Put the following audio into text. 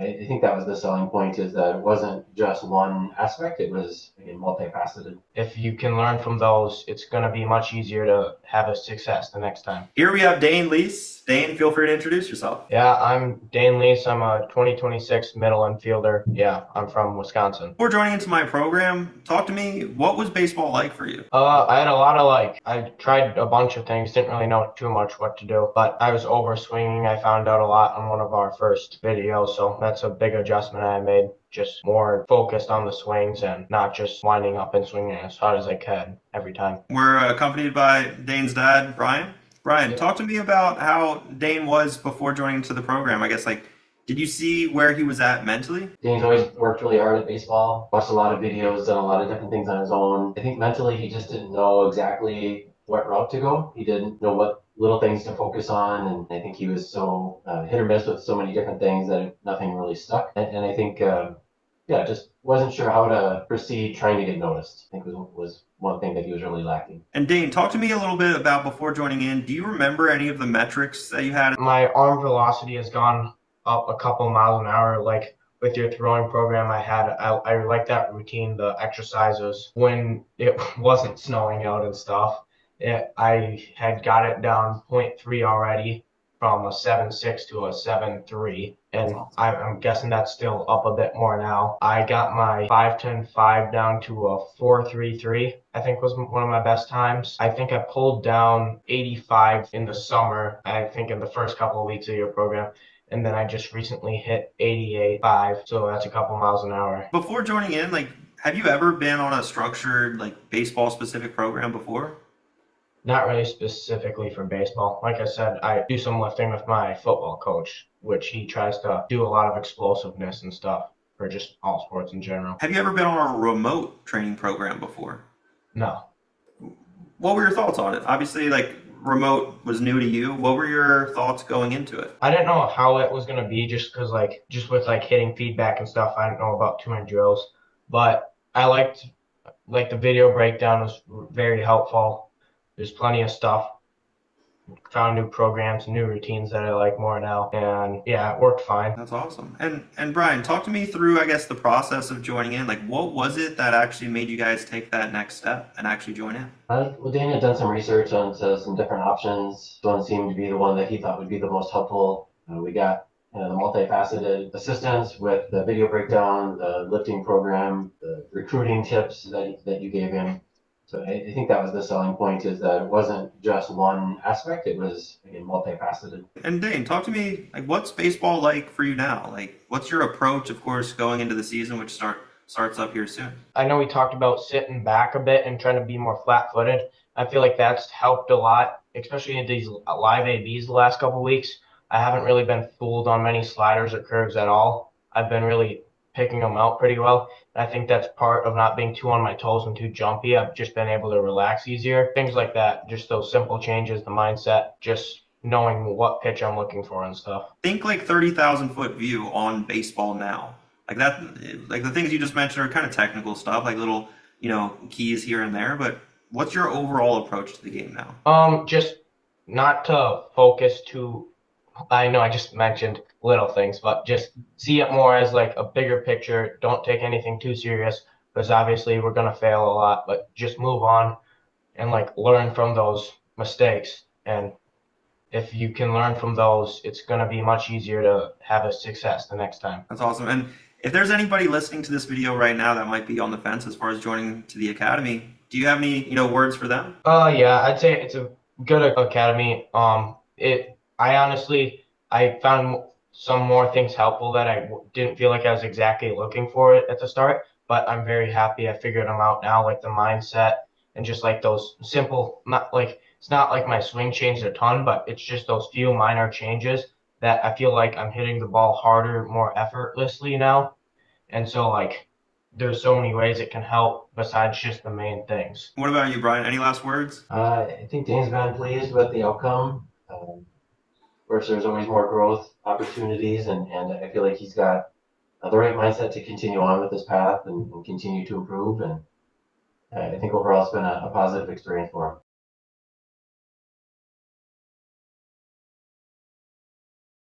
I think that was the selling point, is that it wasn't just one aspect, it was, again, multifaceted. If you can learn from those, it's going to be much easier to have a success the next time. Here we have Dane Leese. Dane, feel free to introduce yourself. Yeah, I'm Dane Leese. I'm a 2026 middle infielder. Yeah, I'm from Wisconsin. Before joining into my program, talk to me, what was baseball like for you? I had a lot of I tried a bunch of things, didn't really know too much what to do, but I was over swinging. I found out a lot on one of our first videos, so that's a big adjustment I made. Just more focused on the swings and not just winding up and swinging as hard as I can every time. We're accompanied by Dane's dad, Brian. Brian, Yeah. talk to me about how Dane was before joining to the program. I guess, did you see where he was at mentally? Dane's always worked really hard at baseball, watched a lot of videos, done a lot of different things on his own. I think mentally he just didn't know exactly what route to go. He didn't know what little things to focus on, and I think he was so hit or miss with so many different things that nothing really stuck. And I think, just wasn't sure how to proceed trying to get noticed. I think was one thing that he was really lacking. And Dane, talk to me a little bit about before joining in. Do you remember any of the metrics that you had? My arm velocity has gone up a couple miles an hour. Like with your throwing program I like that routine, the exercises when it wasn't snowing out and stuff. I had got it down 0.3 already from a 7.6 to a 7.3, and I'm guessing that's still up a bit more now. I got my 5.10.5 down to a 4.33, I think was one of my best times. I think I pulled down 85 in the summer, I think in the first couple of weeks of your program. And then I just recently hit 88.5, so that's a couple miles an hour. Before joining in, have you ever been on a structured, baseball specific program before? Not really specifically for baseball. Like I said, I do some lifting with my football coach, which he tries to do a lot of explosiveness and stuff for just all sports in general. Have you ever been on a remote training program before? No. What were your thoughts on it? Obviously, remote was new to you. What were your thoughts going into it? I didn't know how it was going to be just because, just with hitting feedback and stuff, I didn't know about too many drills. But I liked, the video breakdown was very helpful. There's plenty of stuff. Found new programs, new routines that I like more now, and yeah, it worked fine. That's awesome. And Brian, talk to me through, I guess, the process of joining in. What was it that actually made you guys take that next step and actually join in? Well, Dan had done some research on some different options. One seemed to be the one that he thought would be the most helpful. We got the multifaceted assistance with the video breakdown, the lifting program, the recruiting tips that you gave him. So I think that was the selling point, is that it wasn't just one aspect, it was, again, multifaceted. And Dane, talk to me, what's baseball like for you now? What's your approach, of course, going into the season, which starts up here soon? I know we talked about sitting back a bit and trying to be more flat-footed. I feel like that's helped a lot, especially in these live ABs the last couple of weeks. I haven't really been fooled on many sliders or curves at all. I've been really picking them out pretty well. And I think that's part of not being too on my toes and too jumpy. I've just been able to relax easier. Things like that, just those simple changes, the mindset, just knowing what pitch I'm looking for and stuff. Think 30,000 foot view on baseball now. That, the things you just mentioned are kind of technical stuff, little, keys here and there, but what's your overall approach to the game now? Just not to focus too. I know I just mentioned little things, but just see it more as a bigger picture. Don't take anything too serious, because obviously we're going to fail a lot, but just move on and learn from those mistakes. And if you can learn from those, it's going to be much easier to have a success the next time. That's awesome. And if there's anybody listening to this video right now that might be on the fence as far as joining to the academy, do you have any, words for them? Yeah, I'd say it's a good academy. I found some more things helpful that I didn't feel like I was exactly looking for it at the start, but I'm very happy I figured them out now, the mindset and just those simple, it's not like my swing changed a ton, but it's just those few minor changes that I feel like I'm hitting the ball harder, more effortlessly now. And so there's so many ways it can help besides just the main things. What about you, Brian? Any last words? I think Dane's been pleased with the outcome. Of course, there's always more growth opportunities, and I feel like he's got the right mindset to continue on with this path and continue to improve. And I think overall it's been a positive experience for him.